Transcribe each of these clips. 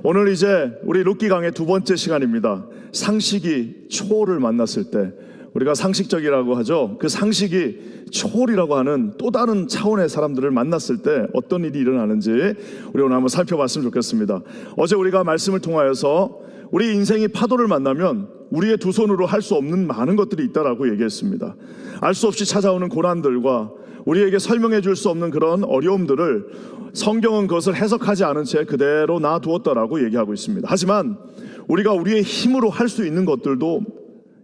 오늘 이제 우리 룻기 강의 두 번째 시간입니다. 상식이 초월을 만났을 때, 우리가 상식적이라고 하죠. 그 상식이 초월이라고 하는 또 다른 차원의 사람들을 만났을 때 어떤 일이 일어나는지 우리 오늘 한번 살펴봤으면 좋겠습니다. 어제 우리가 말씀을 통하여서 우리 인생이 파도를 만나면 우리의 두 손으로 할 수 없는 많은 것들이 있다라고 얘기했습니다. 알 수 없이 찾아오는 고난들과 우리에게 설명해 줄 수 없는 그런 어려움들을 성경은 그것을 해석하지 않은 채 그대로 놔두었다라고 얘기하고 있습니다. 하지만 우리가 우리의 힘으로 할 수 있는 것들도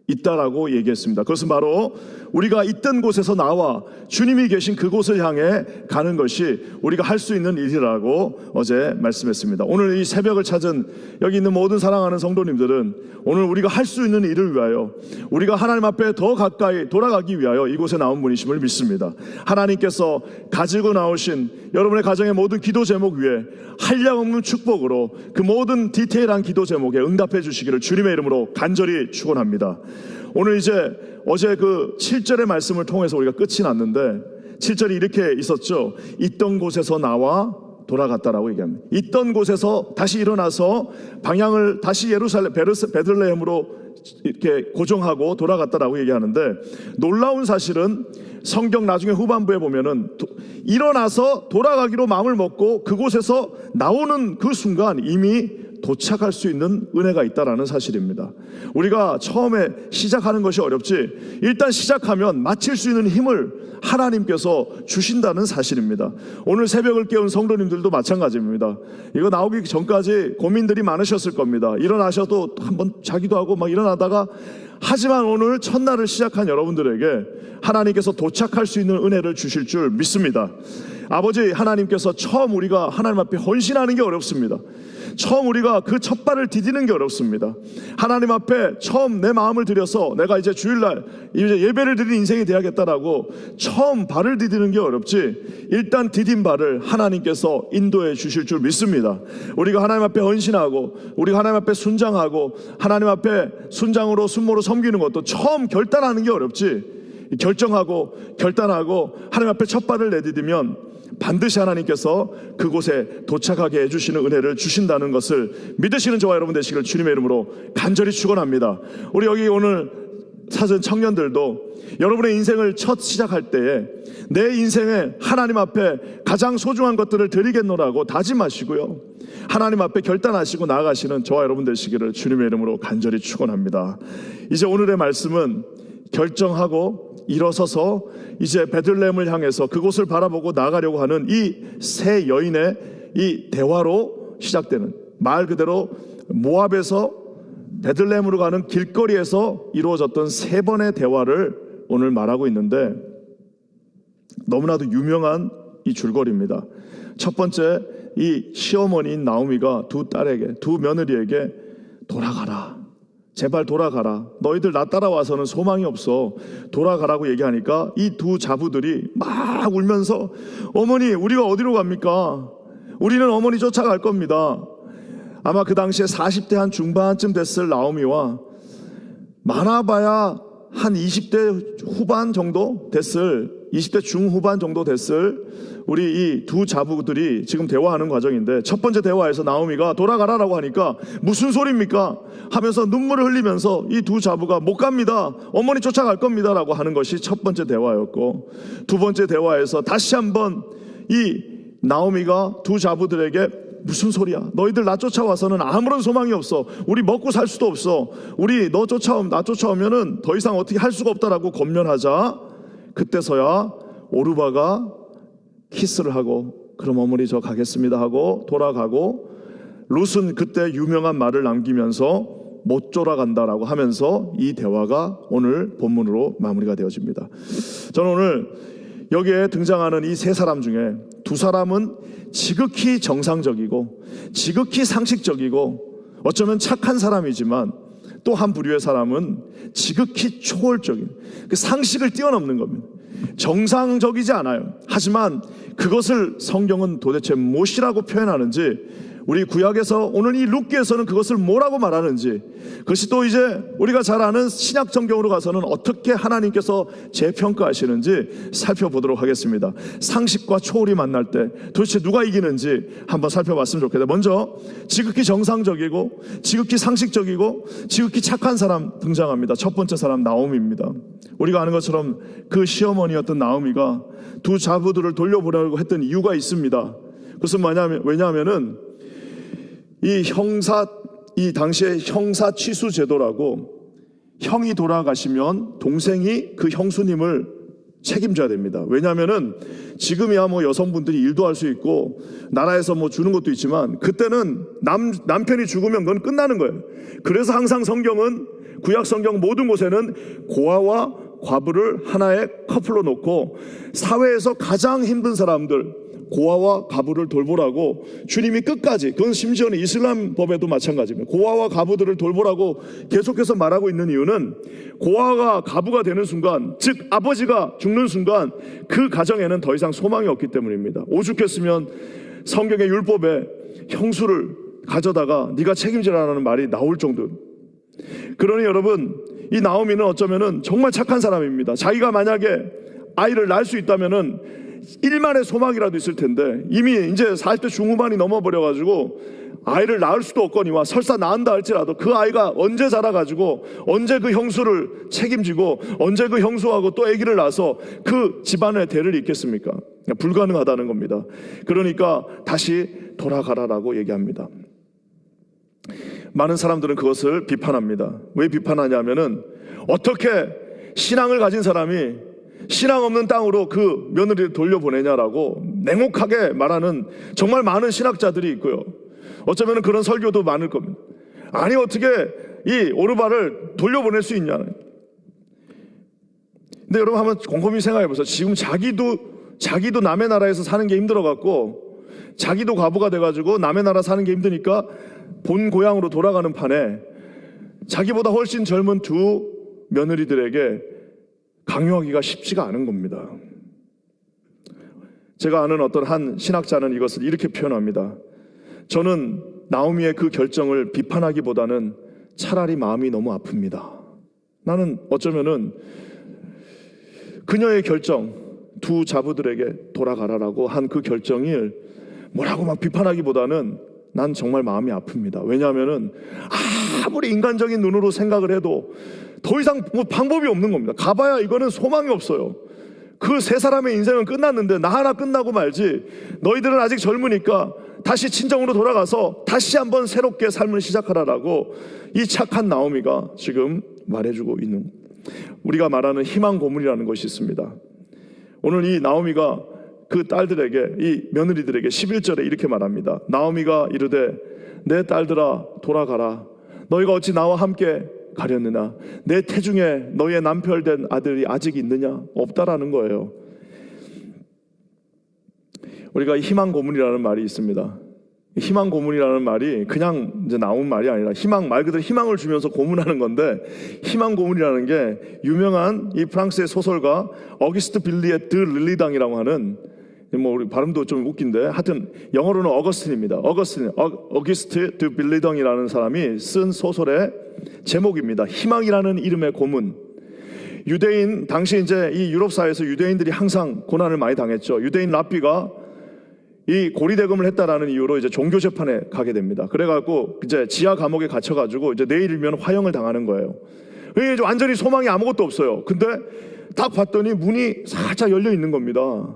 있다라고 얘기했습니다. 그것은 바로 우리가 있던 곳에서 나와 주님이 계신 그곳을 향해 가는 것이 우리가 할 수 있는 일이라고 어제 말씀했습니다. 오늘 이 새벽을 찾은 여기 있는 모든 사랑하는 성도님들은 오늘 우리가 할 수 있는 일을 위하여, 우리가 하나님 앞에 더 가까이 돌아가기 위하여 이곳에 나온 분이심을 믿습니다. 하나님께서 가지고 나오신 여러분의 가정의 모든 기도 제목 위에 한량없는 축복으로 그 모든 디테일한 기도 제목에 응답해 주시기를 주님의 이름으로 간절히 축원합니다. 오늘 이제 어제 그 7절의 말씀을 통해서 우리가 끝이 났는데 7절이 이렇게 있었죠. 있던 곳에서 나와 돌아갔다라고 얘기합니다. 있던 곳에서 다시 일어나서 방향을 다시 예루살렘 베들레헴으로 이렇게 고정하고 돌아갔다라고 얘기하는데, 놀라운 사실은 성경 나중에 후반부에 보면은 일어나서 돌아가기로 마음을 먹고 그곳에서 나오는 그 순간 이미 도착할 수 있는 은혜가 있다라는 사실입니다. 우리가 처음에 시작하는 것이 어렵지 일단 시작하면 마칠 수 있는 힘을 하나님께서 주신다는 사실입니다. 오늘 새벽을 깨운 성도님들도 마찬가지입니다. 이거 나오기 전까지 고민들이 많으셨을 겁니다. 일어나셔도 한번 자기도 하고 막 일어나다가, 하지만 오늘 첫날을 시작한 여러분들에게 하나님께서 도착할 수 있는 은혜를 주실 줄 믿습니다. 아버지 하나님께서 처음 우리가 하나님 앞에 헌신하는 게 어렵습니다. 처음 우리가 그 첫 발을 디디는 게 어렵습니다. 하나님 앞에 처음 내 마음을 들여서 내가 이제 주일날 이제 예배를 드리는 인생이 되야겠다라고 처음 발을 디디는 게 어렵지, 일단 디딘 발을 하나님께서 인도해 주실 줄 믿습니다. 우리가 하나님 앞에 헌신하고 우리가 하나님 앞에 순장하고 하나님 앞에 순장으로 순모로 섬기는 것도 처음 결단하는 게 어렵지, 결정하고 결단하고 하나님 앞에 첫 발을 내디디면 반드시 하나님께서 그곳에 도착하게 해주시는 은혜를 주신다는 것을 믿으시는 저와 여러분 되시기를 주님의 이름으로 간절히 축원합니다. 우리 여기 오늘 찾은 청년들도 여러분의 인생을 첫 시작할 때에 내 인생에 하나님 앞에 가장 소중한 것들을 드리겠노라고 다짐하시고요, 하나님 앞에 결단하시고 나아가시는 저와 여러분 되시기를 주님의 이름으로 간절히 축원합니다. 이제 오늘의 말씀은 결정하고 일어서서 이제 베들레헴을 향해서 그곳을 바라보고 나가려고 하는 이 세 여인의 이 대화로 시작되는, 말 그대로 모압에서 베들레헴으로 가는 길거리에서 이루어졌던 세 번의 대화를 오늘 말하고 있는데, 너무나도 유명한 이 줄거리입니다. 첫 번째, 이 시어머니인 나오미가 두 딸에게, 두 며느리에게 돌아가라, 제발 돌아가라, 너희들 나 따라와서는 소망이 없어, 돌아가라고 얘기하니까 이 두 자부들이 막 울면서, 어머니 우리가 어디로 갑니까? 우리는 어머니 쫓아갈 겁니다. 아마 그 당시에 40대 한 중반쯤 됐을 나오미와 많아봐야 한 20대 후반 정도 됐을, 20대 중후반 정도 됐을 우리 이 두 자부들이 지금 대화하는 과정인데, 첫 번째 대화에서 나오미가 돌아가라라고 하니까 무슨 소리입니까? 하면서 눈물을 흘리면서 이 두 자부가 못 갑니다, 어머니 쫓아갈 겁니다 라고 하는 것이 첫 번째 대화였고, 두 번째 대화에서 다시 한번 이 나오미가 두 자부들에게 무슨 소리야, 너희들 나 쫓아와서는 아무런 소망이 없어, 우리 먹고 살 수도 없어, 우리 나 쫓아오면은 더 이상 어떻게 할 수가 없다라고 권면하자, 그때서야 오르바가 키스를 하고 그럼 어머니 저 가겠습니다 하고 돌아가고, 룻은 그때 유명한 말을 남기면서 못 돌아간다라고 하면서 이 대화가 오늘 본문으로 마무리가 되어집니다. 저는 오늘 여기에 등장하는 이 세 사람 중에 두 사람은 지극히 정상적이고 지극히 상식적이고 어쩌면 착한 사람이지만, 또 한 부류의 사람은 지극히 초월적인 그 상식을 뛰어넘는 겁니다. 정상적이지 않아요. 하지만 그것을 성경은 도대체 무엇이라고 표현하는지 우리 구약에서 오늘 이 룻기에서는 그것을 뭐라고 말하는지, 그것이 또 이제 우리가 잘 아는 신약 성경으로 가서는 어떻게 하나님께서 재평가하시는지 살펴보도록 하겠습니다. 상식과 초월이 만날 때 도대체 누가 이기는지 한번 살펴봤으면 좋겠다. 먼저 지극히 정상적이고 지극히 상식적이고 지극히 착한 사람 등장합니다. 첫 번째 사람 나오미입니다. 우리가 아는 것처럼 그 시어머니였던 나오미가 두 자부들을 돌려보내려고 했던 이유가 있습니다. 그것은 왜냐하면은 이 당시에 형사 취수 제도라고, 형이 돌아가시면 동생이 그 형수님을 책임져야 됩니다. 왜냐하면은 지금이야 뭐 여성분들이 일도 할 수 있고 나라에서 뭐 주는 것도 있지만, 그때는 남편이 죽으면 그건 끝나는 거예요. 그래서 항상 성경은, 구약 성경 모든 곳에는 고아와 과부를 하나의 커플로 놓고 사회에서 가장 힘든 사람들, 고아와 가부를 돌보라고 주님이 끝까지, 그건 심지어는 이슬람 법에도 마찬가지입니다. 고아와 가부들을 돌보라고 계속해서 말하고 있는 이유는, 고아가 가부가 되는 순간, 즉 아버지가 죽는 순간 그 가정에는 더 이상 소망이 없기 때문입니다. 오죽했으면 성경의 율법에 형수를 가져다가 네가 책임지라는 말이 나올 정도. 그러니 여러분, 이 나오미는 어쩌면은 정말 착한 사람입니다. 자기가 만약에 아이를 낳을 수 있다면은 일만의 소망이라도 있을 텐데, 이미 이제 40대 중후반이 넘어버려가지고 아이를 낳을 수도 없거니와 설사 낳는다 할지라도 그 아이가 언제 자라가지고 언제 그 형수를 책임지고 언제 그 형수하고 또 아기를 낳아서 그 집안의 대를 잇겠습니까? 불가능하다는 겁니다. 그러니까 다시 돌아가라라고 얘기합니다. 많은 사람들은 그것을 비판합니다. 왜 비판하냐면은, 어떻게 신앙을 가진 사람이 신앙 없는 땅으로 그 며느리를 돌려보내냐라고 냉혹하게 말하는 정말 많은 신학자들이 있고요. 어쩌면 그런 설교도 많을 겁니다. 아니 어떻게 이 오르바를 돌려보낼 수 있냐. 근데 여러분 한번 곰곰이 생각해 보세요. 지금 자기도 남의 나라에서 사는 게 힘들어갖고, 자기도 과부가 돼가지고 남의 나라 사는 게 힘드니까 본 고향으로 돌아가는 판에 자기보다 훨씬 젊은 두 며느리들에게 강요하기가 쉽지가 않은 겁니다. 제가 아는 어떤 한 신학자는 이것을 이렇게 표현합니다. 저는 나오미의 그 결정을 비판하기보다는 차라리 마음이 너무 아픕니다. 나는 어쩌면은 그녀의 결정, 두 자부들에게 돌아가라라고 한 그 결정을 뭐라고 막 비판하기보다는 난 정말 마음이 아픕니다. 왜냐하면은 아무리 인간적인 눈으로 생각을 해도 더 이상 뭐 방법이 없는 겁니다. 가봐야 이거는 소망이 없어요. 그 세 사람의 인생은 끝났는데 나 하나 끝나고 말지, 너희들은 아직 젊으니까 다시 친정으로 돌아가서 다시 한번 새롭게 삶을 시작하라라고 이 착한 나오미가 지금 말해주고 있는, 우리가 말하는 희망 고문이라는 것이 있습니다. 오늘 이 나오미가 그 딸들에게, 이 며느리들에게 11절에 이렇게 말합니다. 나오미가 이르되 내 딸들아 돌아가라. 너희가 어찌 나와 함께 가렸느냐? 내 태중에 너희의 남편된 아들이 아직 있느냐? 없다라는 거예요. 우리가 희망 고문이라는 말이 있습니다. 희망 고문이라는 말이 그냥 이제 나온 말이 아니라, 희망 말 그대로 희망을 주면서 고문하는 건데, 희망 고문이라는 게 유명한 이 프랑스의 소설가 어기스트 빌리의 드 릴리당이라고 하는, 뭐 우리 발음도 좀 웃긴데 하여튼 영어로는 어거스틴입니다. 어기스트 드 빌리덩이라는 사람이 쓴 소설의 제목입니다. 희망이라는 이름의 고문. 유대인, 당시 이제 이 유럽 사회에서 유대인들이 항상 고난을 많이 당했죠. 유대인 랍비가 이 고리대금을 했다라는 이유로 이제 종교 재판에 가게 됩니다. 그래갖고 이제 지하 감옥에 갇혀가지고 이제 내일이면 화형을 당하는 거예요. 이제 완전히 소망이 아무것도 없어요. 근데 딱 봤더니 문이 살짝 열려 있는 겁니다.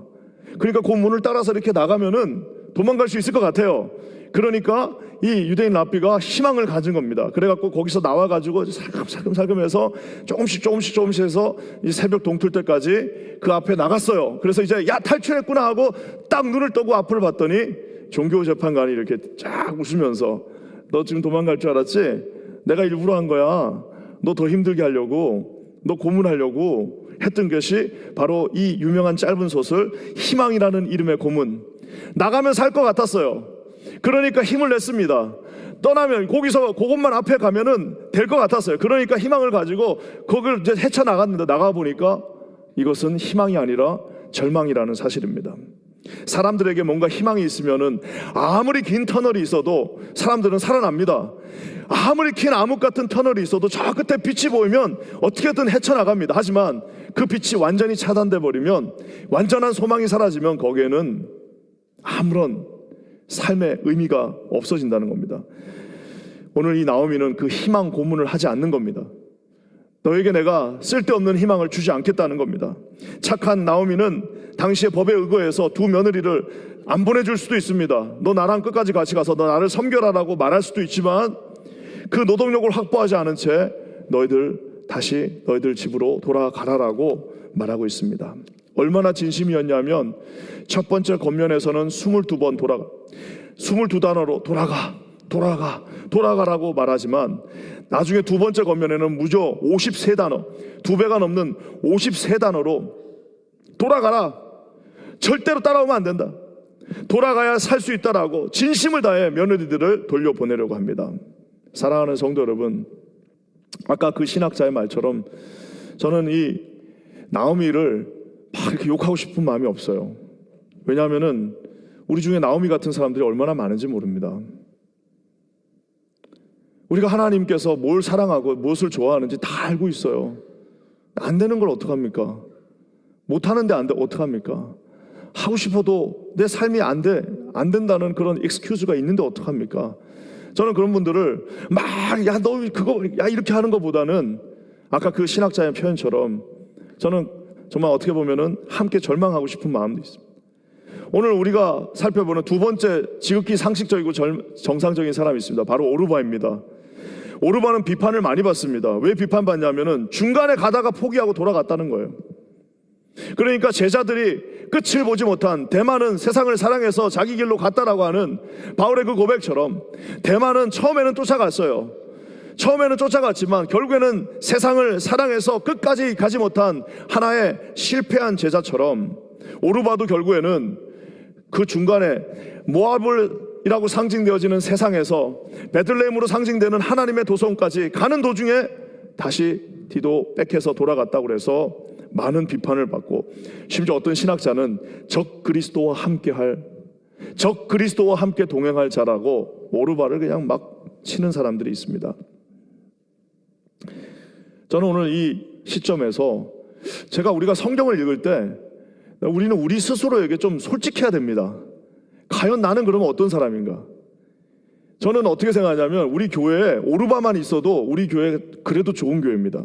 그러니까 그 문을 따라서 이렇게 나가면은 도망갈 수 있을 것 같아요. 그러니까 이 유대인 랍비가 희망을 가진 겁니다. 그래갖고 거기서 나와가지고 살금살금 해서 조금씩 해서 이 새벽 동틀 때까지 그 앞에 나갔어요. 그래서 이제 야 탈출했구나 하고 딱 눈을 뜨고 앞을 봤더니 종교 재판관이 이렇게 쫙 웃으면서 너 지금 도망갈 줄 알았지? 내가 일부러 한 거야. 너 더 힘들게 하려고, 너 고문하려고 했던 것이 바로 이 유명한 짧은 소설 희망이라는 이름의 고문. 나가면 살 것 같았어요. 그러니까 힘을 냈습니다. 떠나면 거기서 그것만 앞에 가면은 될 것 같았어요. 그러니까 희망을 가지고 거기를 이제 헤쳐나갔는데, 나가 보니까 이것은 희망이 아니라 절망이라는 사실입니다. 사람들에게 뭔가 희망이 있으면은 아무리 긴 터널이 있어도 사람들은 살아납니다. 아무리 긴 암흑 같은 터널이 있어도 저 끝에 빛이 보이면 어떻게든 헤쳐나갑니다. 하지만 그 빛이 완전히 차단돼 버리면, 완전한 소망이 사라지면 거기에는 아무런 삶의 의미가 없어진다는 겁니다. 오늘 이 나오미는 그 희망 고문을 하지 않는 겁니다. 너에게 내가 쓸데없는 희망을 주지 않겠다는 겁니다. 착한 나오미는 당시의 법에 의거해서 두 며느리를 안 보내줄 수도 있습니다. 너 나랑 끝까지 같이 가서 너 나를 섬겨라라고 말할 수도 있지만, 그 노동력을 확보하지 않은 채 다시 너희들 집으로 돌아가라라고 말하고 있습니다. 얼마나 진심이었냐면 첫 번째 겉면에서는 22번 22단어로 돌아가라고 말하지만, 나중에 두 번째 겉면에는 무려 53단어, 2배가 넘는 53단어로 돌아가라, 절대로 따라오면 안 된다, 돌아가야 살 수 있다라고 진심을 다해 며느리들을 돌려보내려고 합니다. 사랑하는 성도 여러분, 아까 그 신학자의 말처럼 저는 이 나오미를 막 이렇게 욕하고 싶은 마음이 없어요. 왜냐하면은 우리 중에 나오미 같은 사람들이 얼마나 많은지 모릅니다. 우리가 하나님께서 뭘 사랑하고 무엇을 좋아하는지 다 알고 있어요. 안 되는 걸 어떡합니까? 못하는데 어떡합니까? 하고 싶어도 내 삶이 안 된다는 그런 익스큐즈가 있는데 어떡합니까? 저는 그런 분들을 야 너 그거 이렇게 하는 것보다는 아까 그 신학자의 표현처럼 저는 정말 어떻게 보면은 함께 절망하고 싶은 마음도 있습니다. 오늘 우리가 살펴보는 두 번째 지극히 상식적이고 정상적인 사람이 있습니다. 바로 오르바입니다. 오르바는 비판을 많이 받습니다. 왜 비판받냐면은 중간에 가다가 포기하고 돌아갔다는 거예요. 그러니까 제자들이 끝을 보지 못한, 대만은 세상을 사랑해서 자기 길로 갔다라고 하는 바울의 그 고백처럼, 대만은 처음에는 쫓아갔어요. 처음에는 쫓아갔지만 결국에는 세상을 사랑해서 끝까지 가지 못한 하나의 실패한 제자처럼, 오르바도 결국에는 그 중간에 모압이라고 상징되어지는 세상에서 베들레헴으로 상징되는 하나님의 도성까지 가는 도중에 다시 뒤도 뺏겨서 돌아갔다고 그래서 많은 비판을 받고, 심지어 어떤 신학자는 적 그리스도와 함께 동행할 자라고 오르바를 그냥 막 치는 사람들이 있습니다. 저는 오늘 이 시점에서 우리가 성경을 읽을 때 우리는 우리 스스로에게 좀 솔직해야 됩니다. 과연 나는 그러면 어떤 사람인가? 저는 어떻게 생각하냐면 우리 교회에 오르바만 있어도 우리 교회 그래도 좋은 교회입니다.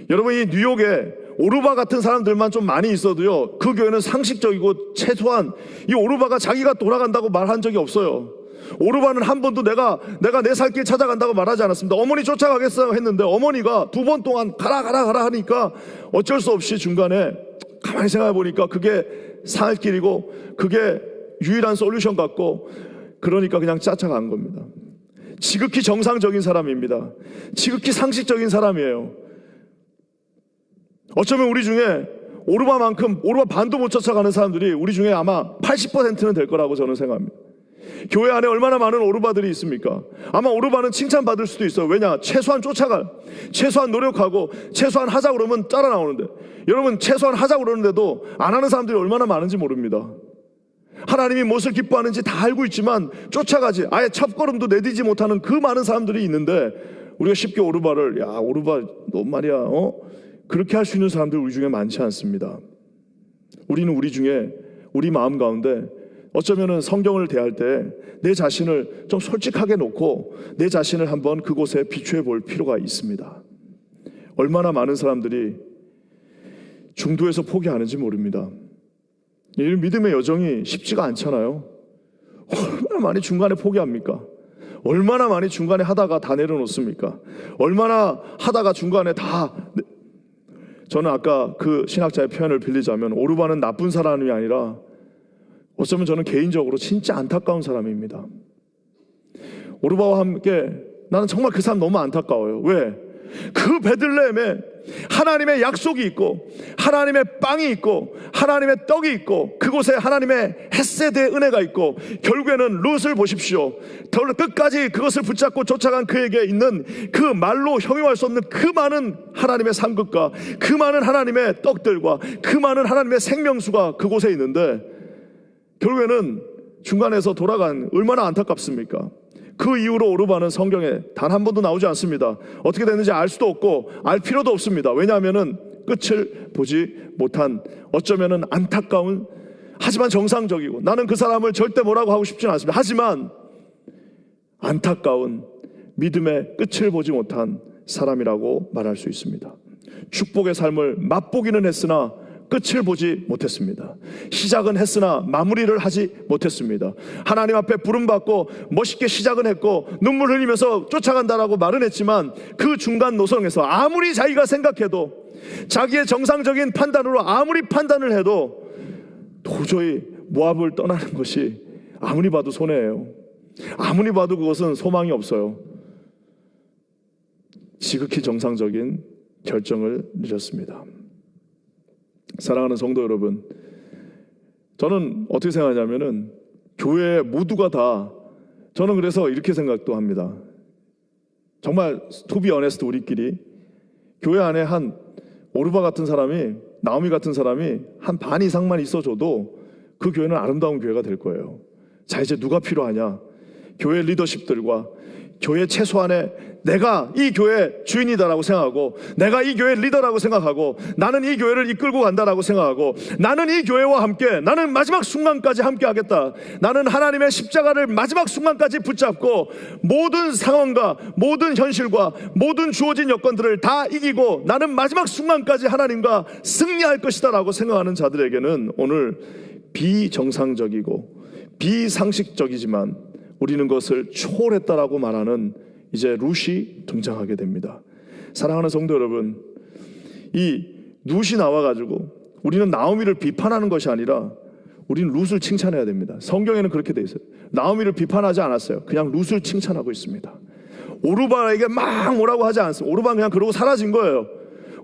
여러분, 이 뉴욕에 오르바 같은 사람들만 좀 많이 있어도요, 그 교회는 상식적이고 최소한 이 오르바가 자기가 돌아간다고 말한 적이 없어요. 오르바는 한 번도 내가 내 살 길 찾아간다고 말하지 않았습니다. 어머니 쫓아가겠어 했는데 어머니가 2번 동안 가라 하니까 어쩔 수 없이 중간에 가만히 생각해 보니까 그게 살 길이고 그게 유일한 솔루션 같고, 그러니까 그냥 쫓아간 겁니다. 지극히 정상적인 사람입니다. 지극히 상식적인 사람이에요. 어쩌면 우리 중에 오르바 반도 못 쫓아가는 사람들이 우리 중에 아마 80%는 될 거라고 저는 생각합니다. 교회 안에 얼마나 많은 오르바들이 있습니까? 아마 오르바는 칭찬받을 수도 있어요. 왜냐? 최소한 최소한 노력하고 최소한 하자고 그러면 따라 나오는데, 여러분, 최소한 하자고 그러는데도 안 하는 사람들이 얼마나 많은지 모릅니다. 하나님이 무엇을 기뻐하는지 다 알고 있지만 쫓아가지, 아예 첫걸음도 내디지 못하는 그 많은 사람들이 있는데, 우리가 쉽게 오르바를, 야 오르바 너 말이야 그렇게 할 수 있는 사람들 우리 중에 많지 않습니다. 우리는 우리 중에 우리 마음 가운데 어쩌면은 성경을 대할 때 내 자신을 좀 솔직하게 놓고 내 자신을 한번 그곳에 비추어 볼 필요가 있습니다. 얼마나 많은 사람들이 중도에서 포기하는지 모릅니다. 이 믿음의 여정이 쉽지가 않잖아요. 얼마나 많이 중간에 포기합니까? 얼마나 많이 중간에 하다가 다 내려놓습니까? 얼마나 하다가 중간에 저는 아까 그 신학자의 표현을 빌리자면 오르바는 나쁜 사람이 아니라 어쩌면 저는 개인적으로 진짜 안타까운 사람입니다. 오르바와 함께 나는 정말 그 사람 너무 안타까워요. 왜? 그 베들레헴에 하나님의 약속이 있고 하나님의 빵이 있고 하나님의 떡이 있고 그곳에 하나님의 헷세드의 은혜가 있고, 결국에는 룻을 보십시오. 끝까지 그것을 붙잡고 쫓아간 그에게 있는 그 말로 형용할 수 없는 그 많은 하나님의 상급과 그 많은 하나님의 떡들과 그 많은 하나님의 생명수가 그곳에 있는데, 결국에는 중간에서 돌아간, 얼마나 안타깝습니까? 그 이후로 오르반은 성경에 단 한 번도 나오지 않습니다. 어떻게 됐는지 알 수도 없고 알 필요도 없습니다. 왜냐하면은 끝을 보지 못한, 어쩌면은 안타까운, 하지만 정상적이고, 나는 그 사람을 절대 뭐라고 하고 싶지는 않습니다. 하지만 안타까운 믿음의 끝을 보지 못한 사람이라고 말할 수 있습니다. 축복의 삶을 맛보기는 했으나 끝을 보지 못했습니다. 시작은 했으나 마무리를 하지 못했습니다. 하나님 앞에 부름받고 멋있게 시작은 했고 눈물 흘리면서 쫓아간다라고 말은 했지만, 그 중간 노선에서 아무리 자기가 생각해도, 자기의 정상적인 판단으로 아무리 판단을 해도 도저히 모압을 떠나는 것이 아무리 봐도 손해예요. 아무리 봐도 그것은 소망이 없어요. 지극히 정상적인 결정을 내렸습니다. 사랑하는 성도 여러분, 저는 어떻게 생각하냐면은 교회 모두가 다, 저는 그래서 이렇게 생각도 합니다. 정말 to be honest, 우리끼리 교회 안에 한 오르바 같은 사람이, 나오미 같은 사람이 한 반 이상만 있어줘도 그 교회는 아름다운 교회가 될 거예요. 자, 이제 누가 필요하냐? 교회 리더십들과 교회 최소한의, 내가 이 교회 주인이다라고 생각하고, 내가 이 교회 리더라고 생각하고, 나는 이 교회를 이끌고 간다라고 생각하고, 나는 이 교회와 함께, 나는 마지막 순간까지 함께 하겠다, 나는 하나님의 십자가를 마지막 순간까지 붙잡고 모든 상황과 모든 현실과 모든 주어진 여건들을 다 이기고 나는 마지막 순간까지 하나님과 승리할 것이다 라고 생각하는 자들에게는 오늘 비정상적이고 비상식적이지만 우리는 그것을 초월했다라고 말하는 이제 룻이 등장하게 됩니다. 사랑하는 성도 여러분, 이 룻이 나와가지고 우리는 나오미를 비판하는 것이 아니라 우리는 룻을 칭찬해야 됩니다. 성경에는 그렇게 돼 있어요. 나오미를 비판하지 않았어요. 그냥 룻을 칭찬하고 있습니다. 오르바에게 막 뭐라고 하지 않습니다. 오르바는 그냥 그러고 사라진 거예요.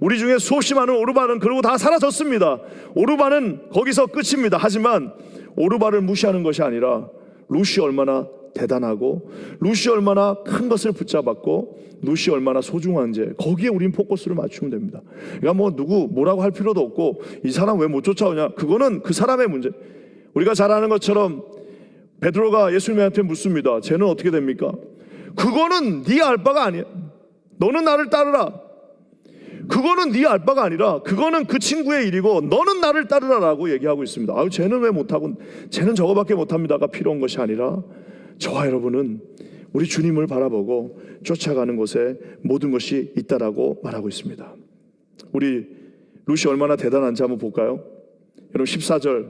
우리 중에 수없이 많은 오르바는 그러고 다 사라졌습니다. 오르바는 거기서 끝입니다. 하지만 오르바를 무시하는 것이 아니라 룻이 얼마나 대단하고, 룻이 얼마나 큰 것을 붙잡았고, 룻이 얼마나 소중한지, 거기에 우린 포커스를 맞추면 됩니다. 그러니까 뭐 누구 뭐라고 할 필요도 없고, 이 사람 왜 못 쫓아오냐, 그거는 그 사람의 문제. 우리가 잘 아는 것처럼 베드로가 예수님한테 묻습니다. 쟤는 어떻게 됩니까? 그거는 네 알 바가 아니야. 너는 나를 따르라. 그거는 네 알 바가 아니라 그거는 그 친구의 일이고 너는 나를 따르라라고 얘기하고 있습니다. 아유, 쟤는 왜 못하고, 쟤는 저거밖에 못합니다가 필요한 것이 아니라, 저와 여러분은 우리 주님을 바라보고 쫓아가는 곳에 모든 것이 있다라고 말하고 있습니다. 우리 룻이 얼마나 대단한지 한번 볼까요? 여러분 14절,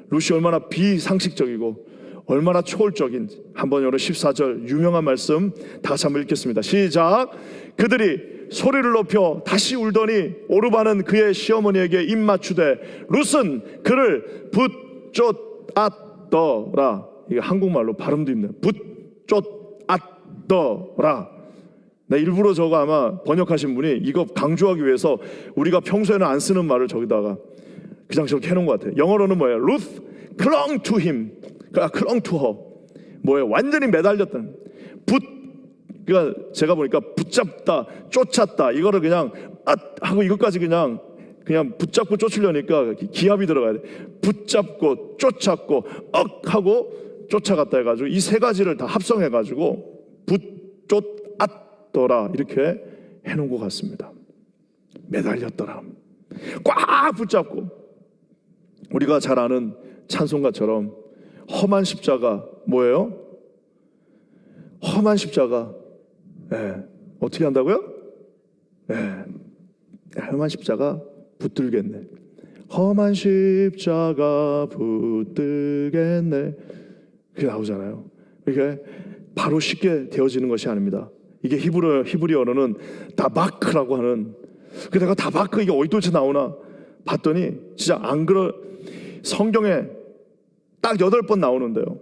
룻이 얼마나 비상식적이고 얼마나 초월적인지 한번 여러분 14절 유명한 말씀 다시 한번 읽겠습니다. 시작. 그들이 소리를 높여 다시 울더니 오르바는 그의 시어머니에게 입 맞추되 룻은 그를 붙쫓았더라. 이게 한국말로 발음도 있네요. 붙쫓았더라. 나 일부러 저거 아마 번역하신 분이 이거 강조하기 위해서 우리가 평소에는 안 쓰는 말을 저기다가 그냥 저렇게 해놓은 것 같아요. 영어로는 뭐예요? Ruth clung to him, clung to her. 뭐예요? 완전히 매달렸다. 그러니까 제가 보니까 붙잡다, 쫓았다, 이거를 그냥 하고 이것까지 그냥 붙잡고 쫓으려니까 기합이 들어가야 돼. 붙잡고 쫓았고 하고 쫓아갔다 해가지고 이 세 가지를 다 합성해가지고 붙쫓았더라 이렇게 해놓은 것 같습니다. 매달렸더라, 꽉 붙잡고. 우리가 잘 아는 찬송가처럼 험한 십자가 뭐예요? 험한 십자가. 어떻게 한다고요? 험한 십자가 붙들겠네. 험한 십자가 붙들겠네. 그게 나오잖아요. 이게 바로 쉽게 되어지는 것이 아닙니다. 이게 히브리어로는 다바크라고 하는. 내가 다바크 이게 어디 도대체 나오나 봤더니 진짜 안 그러. 성경에 딱 8번 나오는데요.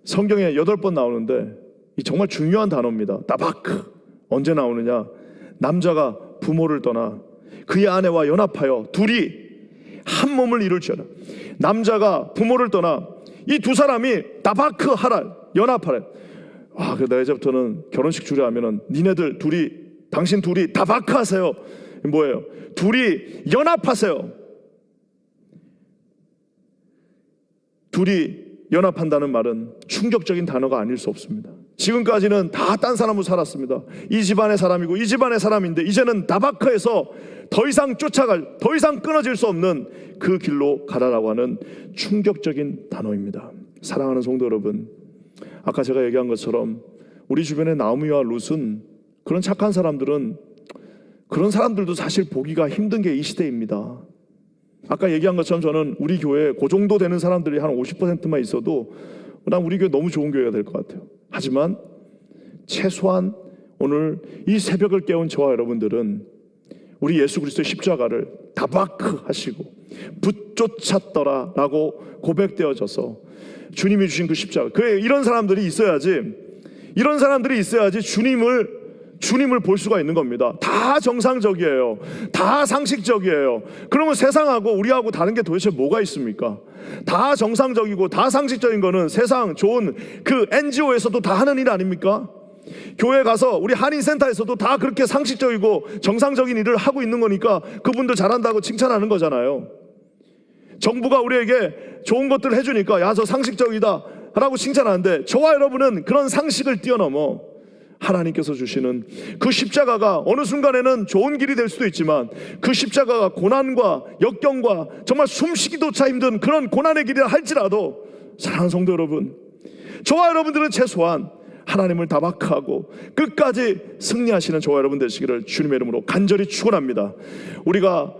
성경에 8번 나오는데 이 정말 중요한 단어입니다. 다바크. 언제 나오느냐? 남자가 부모를 떠나 그의 아내와 연합하여 둘이 한 몸을 이룰지어다. 남자가 부모를 떠나 이 두 사람이 다바크 하라, 연합하라. 그래서 이제부터는 결혼식 주례하면은 니네들 둘이, 당신 둘이 다바크 하세요. 뭐예요? 둘이 연합하세요. 둘이 연합한다는 말은 충격적인 단어가 아닐 수 없습니다. 지금까지는 다 딴 사람으로 살았습니다. 이 집안의 사람이고 이 집안의 사람인데 이제는 다바크에서 더 이상 더 이상 끊어질 수 없는 그 길로 가라라고 하는 충격적인 단어입니다. 사랑하는 성도 여러분, 아까 제가 얘기한 것처럼 우리 주변의 나오미와 룻은, 그런 착한 사람들은, 그런 사람들도 사실 보기가 힘든 게 이 시대입니다. 아까 얘기한 것처럼 저는 우리 교회에 그 정도 되는 사람들이 한 50%만 있어도 난 우리 교회 너무 좋은 교회가 될 것 같아요. 하지만 최소한 오늘 이 새벽을 깨운 저와 여러분들은 우리 예수 그리스도의 십자가를 다바크 하시고 붙쫓았더라 라고 고백되어져서 주님이 주신 그 십자가, 그래, 이런 사람들이 있어야지 주님을 볼 수가 있는 겁니다. 다 정상적이에요. 다 상식적이에요. 그러면 세상하고 우리하고 다른 게 도대체 뭐가 있습니까? 다 정상적이고 다 상식적인 거는 세상 좋은 그 NGO에서도 다 하는 일 아닙니까? 교회 가서 우리 한인센터에서도 다 그렇게 상식적이고 정상적인 일을 하고 있는 거니까 그분들 잘한다고 칭찬하는 거잖아요. 정부가 우리에게 좋은 것들을 해주니까 야, 저 상식적이다 라고 칭찬하는데, 저와 여러분은 그런 상식을 뛰어넘어 하나님께서 주시는 그 십자가가 어느 순간에는 좋은 길이 될 수도 있지만, 그 십자가가 고난과 역경과 정말 숨쉬기조차 힘든 그런 고난의 길이라 할지라도, 사랑하는 성도 여러분, 저와 여러분들은 최소한 하나님을 다바크하고 끝까지 승리하시는 저와 여러분 되시기를 주님의 이름으로 간절히 축원합니다. 우리가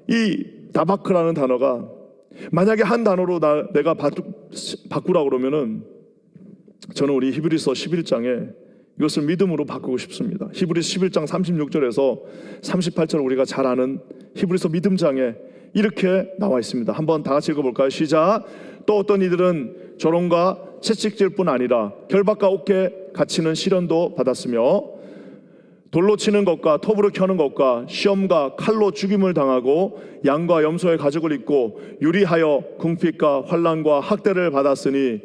이 다바크라는 단어가 만약에 한 단어로 내가 바꾸라고 그러면은, 저는 우리 히브리서 11장에 이것을 믿음으로 바꾸고 싶습니다. 히브리서 11장 36절에서 38절, 우리가 잘 아는 히브리서 믿음장에 이렇게 나와 있습니다. 한번 다 같이 읽어볼까요? 시작. 또 어떤 이들은 조롱과 채찍질 뿐 아니라 결박과 옥에 갇히는 시련도 받았으며, 돌로 치는 것과 톱으로 켜는 것과 시험과 칼로 죽임을 당하고 양과 염소의 가죽을 입고 유리하여 궁핍과 환난과 학대를 받았으니,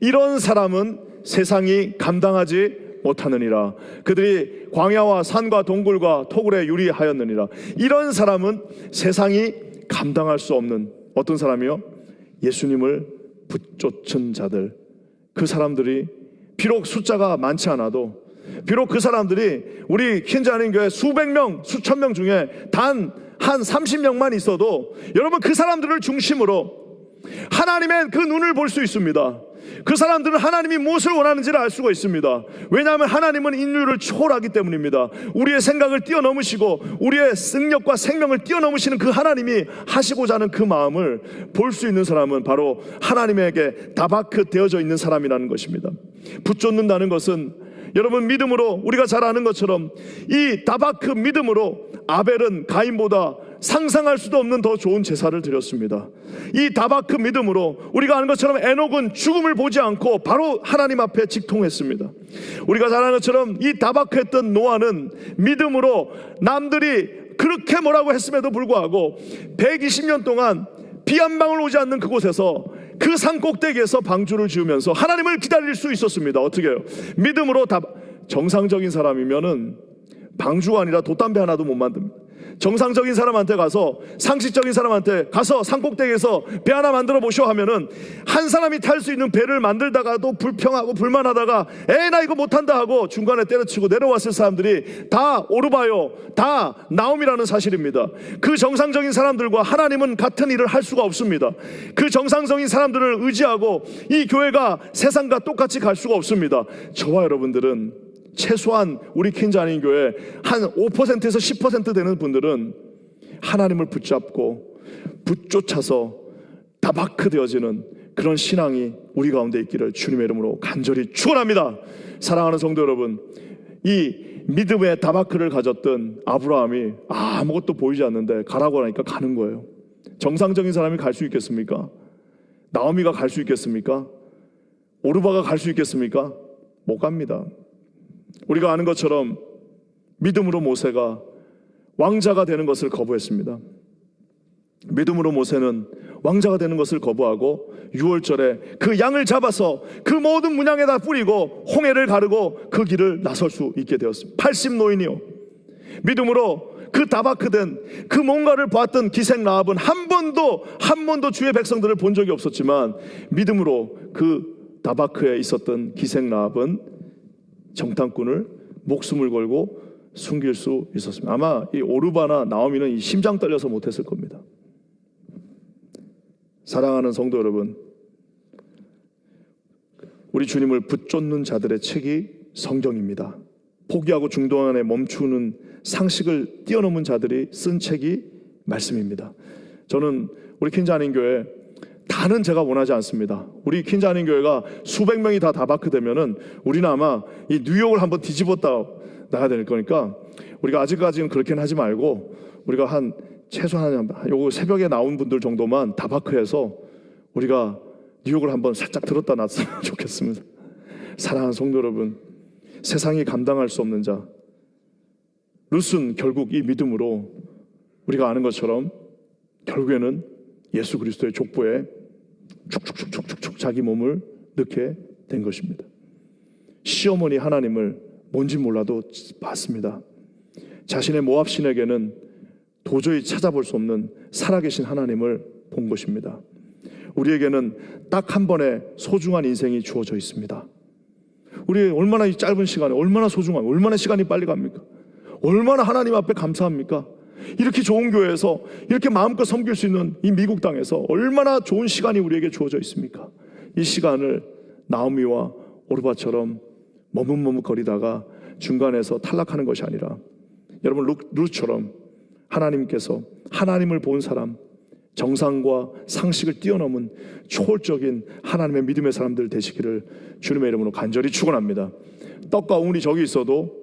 이런 사람은 세상이 감당하지 못하느니라. 그들이 광야와 산과 동굴과 토굴에 유리하였느니라. 이런 사람은 세상이 감당할 수 없는 어떤 사람이요? 예수님을 붙쫓은 자들. 그 사람들이 비록 숫자가 많지 않아도, 비록 그 사람들이 우리 퀸즈한인교회 수백 명, 수천 명 중에 단 한 30명만 있어도, 여러분, 그 사람들을 중심으로 하나님의 그 눈을 볼 수 있습니다. 그 사람들은 하나님이 무엇을 원하는지를 알 수가 있습니다. 왜냐하면 하나님은 인류를 초월하기 때문입니다. 우리의 생각을 뛰어넘으시고 우리의 능력과 생명을 뛰어넘으시는 그 하나님이 하시고자 하는 그 마음을 볼 수 있는 사람은 바로 하나님에게 다바크 되어져 있는 사람이라는 것입니다. 붙쫓는다는 것은, 여러분, 믿음으로 우리가 잘 아는 것처럼 이 다바크 믿음으로 아벨은 가인보다 상상할 수도 없는 더 좋은 제사를 드렸습니다. 이 다바크 믿음으로 우리가 아는 것처럼 에녹은 죽음을 보지 않고 바로 하나님 앞에 직통했습니다. 우리가 잘 아는 것처럼 이 다바크했던 노아는 믿음으로 남들이 그렇게 뭐라고 했음에도 불구하고 120년 동안 비 한 방울 오지 않는 그곳에서, 그 산 꼭대기에서 방주를 지으면서 하나님을 기다릴 수 있었습니다. 어떻게 해요? 믿음으로 정상적인 사람이면은 방주가 아니라 돛담배 하나도 못 만듭니다. 정상적인 사람한테 가서, 상식적인 사람한테 가서 산꼭대기에서 배 하나 만들어 보셔 하면은 한 사람이 탈 수 있는 배를 만들다가도 불평하고 불만하다가 에이 나 이거 못한다 하고 중간에 때려치고 내려왔을 사람들이 다 오르바요, 다 나옴이라는 사실입니다. 그 정상적인 사람들과 하나님은 같은 일을 할 수가 없습니다. 그 정상적인 사람들을 의지하고 이 교회가 세상과 똑같이 갈 수가 없습니다. 저와 여러분들은, 최소한 우리 퀸즈 한인 교회 한 5%에서 10% 되는 분들은 하나님을 붙잡고 붙쫓아서 다바크 되어지는 그런 신앙이 우리 가운데 있기를 주님의 이름으로 간절히 축원합니다. 사랑하는 성도 여러분, 이 믿음의 다바크를 가졌던 아브라함이 아무것도 보이지 않는데 가라고 하니까 가는 거예요. 정상적인 사람이 갈 수 있겠습니까? 나오미가 갈 수 있겠습니까? 오르바가 갈 수 있겠습니까? 못 갑니다. 우리가 아는 것처럼 믿음으로 모세가 왕자가 되는 것을 거부했습니다. 믿음으로 모세는 왕자가 되는 것을 거부하고 6월절에 그 양을 잡아서 그 모든 문양에다 뿌리고 홍해를 가르고 그 길을 나설 수 있게 되었습니다. 80 노인이요, 믿음으로 그 다바크된 그 뭔가를 보았던 기생 라합은 한 번도 주의 백성들을 본 적이 없었지만 믿음으로 그 다바크에 있었던 기생 라합은 정탐꾼을 목숨을 걸고 숨길 수 있었습니다. 아마 이 오르바나 나오미는 이 심장 떨려서 못했을 겁니다. 사랑하는 성도 여러분, 우리 주님을 붙쫓는 자들의 책이 성경입니다. 포기하고 중동안에 멈추는 상식을 뛰어넘은 자들이 쓴 책이 말씀입니다. 저는 우리 퀸즈 한인교회 다는 제가 원하지 않습니다. 우리 퀸즈 한인교회가 수백 명이 다 다바크 되면은 우리는 아마 이 뉴욕을 한번 뒤집었다 나야 될 거니까 우리가 아직까지는 그렇게는 하지 말고 우리가 한 최소한 요거 새벽에 나온 분들 정도만 다바크해서 우리가 뉴욕을 한번 살짝 들었다 놨으면 좋겠습니다. 사랑하는 성도 여러분, 세상이 감당할 수 없는 자 룻은 결국 이 믿음으로 우리가 아는 것처럼 결국에는 예수 그리스도의 족보에 축축축축축 자기 몸을 넣게 된 것입니다. 시어머니 하나님을 뭔지 몰라도 봤습니다. 자신의 모압 신에게는 도저히 찾아볼 수 없는 살아계신 하나님을 본 것입니다. 우리에게는 딱 한 번의 소중한 인생이 주어져 있습니다. 우리 얼마나 이 짧은 시간에 얼마나 소중한, 얼마나 시간이 빨리 갑니까? 얼마나 하나님 앞에 감사합니까? 이렇게 좋은 교회에서 이렇게 마음껏 섬길 수 있는 이 미국 땅에서 얼마나 좋은 시간이 우리에게 주어져 있습니까? 이 시간을 나오미와 오르바처럼 머뭇머뭇거리다가 중간에서 탈락하는 것이 아니라 여러분 룻처럼 하나님께서 하나님을 본 사람, 정상과 상식을 뛰어넘은 초월적인 하나님의 믿음의 사람들 되시기를 주님의 이름으로 간절히 축원합니다. 떡과 우물이 저기 있어도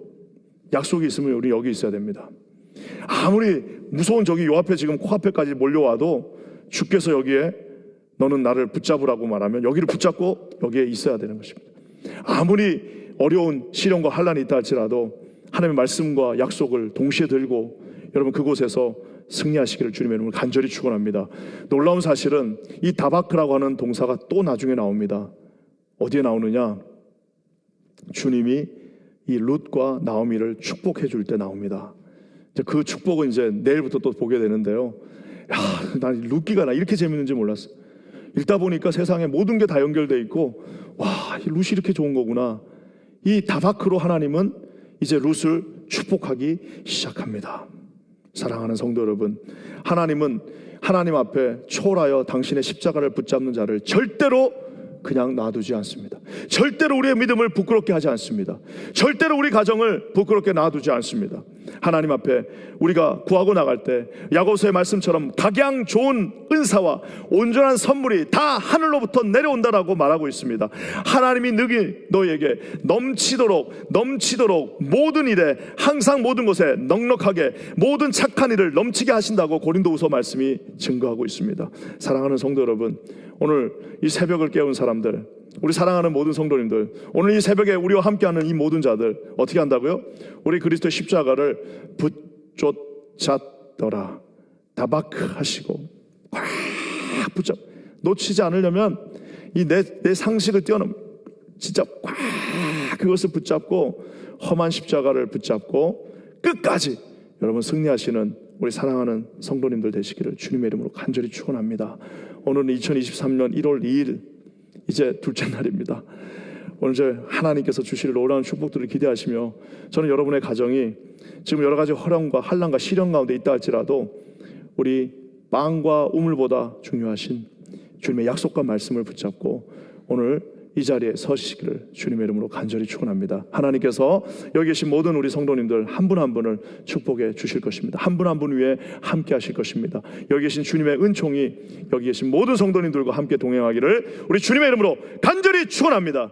약속이 있으면 우리 여기 있어야 됩니다. 아무리 무서운 적이 요 앞에 지금 코앞에까지 몰려와도 주께서 여기에 너는 나를 붙잡으라고 말하면 여기를 붙잡고 여기에 있어야 되는 것입니다. 아무리 어려운 시련과 환난이 있다 할지라도 하나님의 말씀과 약속을 동시에 들고 여러분 그곳에서 승리하시기를 주님의 이름으로 간절히 축원합니다. 놀라운 사실은 이 다바크라고 하는 동사가 또 나중에 나옵니다. 어디에 나오느냐? 주님이 이 룻과 나오미를 축복해 줄 때 나옵니다. 그 축복은 이제 내일부터 또 보게 되는데요. 야, 난 룻기가 나 이렇게 재밌는지 몰랐어. 읽다 보니까 세상에 모든 게 다 연결돼 있고, 와, 이 룻이 이렇게 좋은 거구나. 이 다바크로 하나님은 이제 룻을 축복하기 시작합니다. 사랑하는 성도 여러분, 하나님은 하나님 앞에 초월하여 당신의 십자가를 붙잡는 자를 절대로 그냥 놔두지 않습니다. 절대로 우리의 믿음을 부끄럽게 하지 않습니다. 절대로 우리 가정을 부끄럽게 놔두지 않습니다. 하나님 앞에 우리가 구하고 나갈 때 야고보서의 말씀처럼 각양 좋은 은사와 온전한 선물이 다 하늘로부터 내려온다라고 말하고 있습니다. 하나님이 너희에게 넘치도록 모든 일에 항상 모든 것에 넉넉하게 모든 착한 일을 넘치게 하신다고 고린도후서 말씀이 증거하고 있습니다. 사랑하는 성도 여러분, 오늘 이 새벽을 깨운 사람들, 우리 사랑하는 모든 성도님들, 오늘 이 새벽에 우리와 함께하는 이 모든 자들 어떻게 한다고요? 우리 그리스도의 십자가를 붙잡더라. 다바크 하시고 꽉 붙잡. 놓치지 않으려면 이 내 상식을 뛰어넘 진짜 꽉 그것을 붙잡고 험한 십자가를 붙잡고 끝까지 여러분 승리하시는 우리 사랑하는 성도님들 되시기를 주님의 이름으로 간절히 축원합니다. 오늘은 2023년 1월 2일 이제 둘째 날입니다. 오늘 이제 하나님께서 주실 놀라운 축복들을 기대하시며 저는 여러분의 가정이 지금 여러 가지 허령과 환난과 시련 가운데 있다 할지라도 우리 빵과 우물보다 중요하신 주님의 약속과 말씀을 붙잡고 오늘 이 자리에 서시기를 주님의 이름으로 간절히 축원합니다. 하나님께서 여기 계신 모든 우리 성도님들 한 분 한 분을 축복해 주실 것입니다. 한 분 한 분 위에 함께 하실 것입니다. 여기 계신 주님의 은총이 여기 계신 모든 성도님들과 함께 동행하기를 우리 주님의 이름으로 간절히 축원합니다.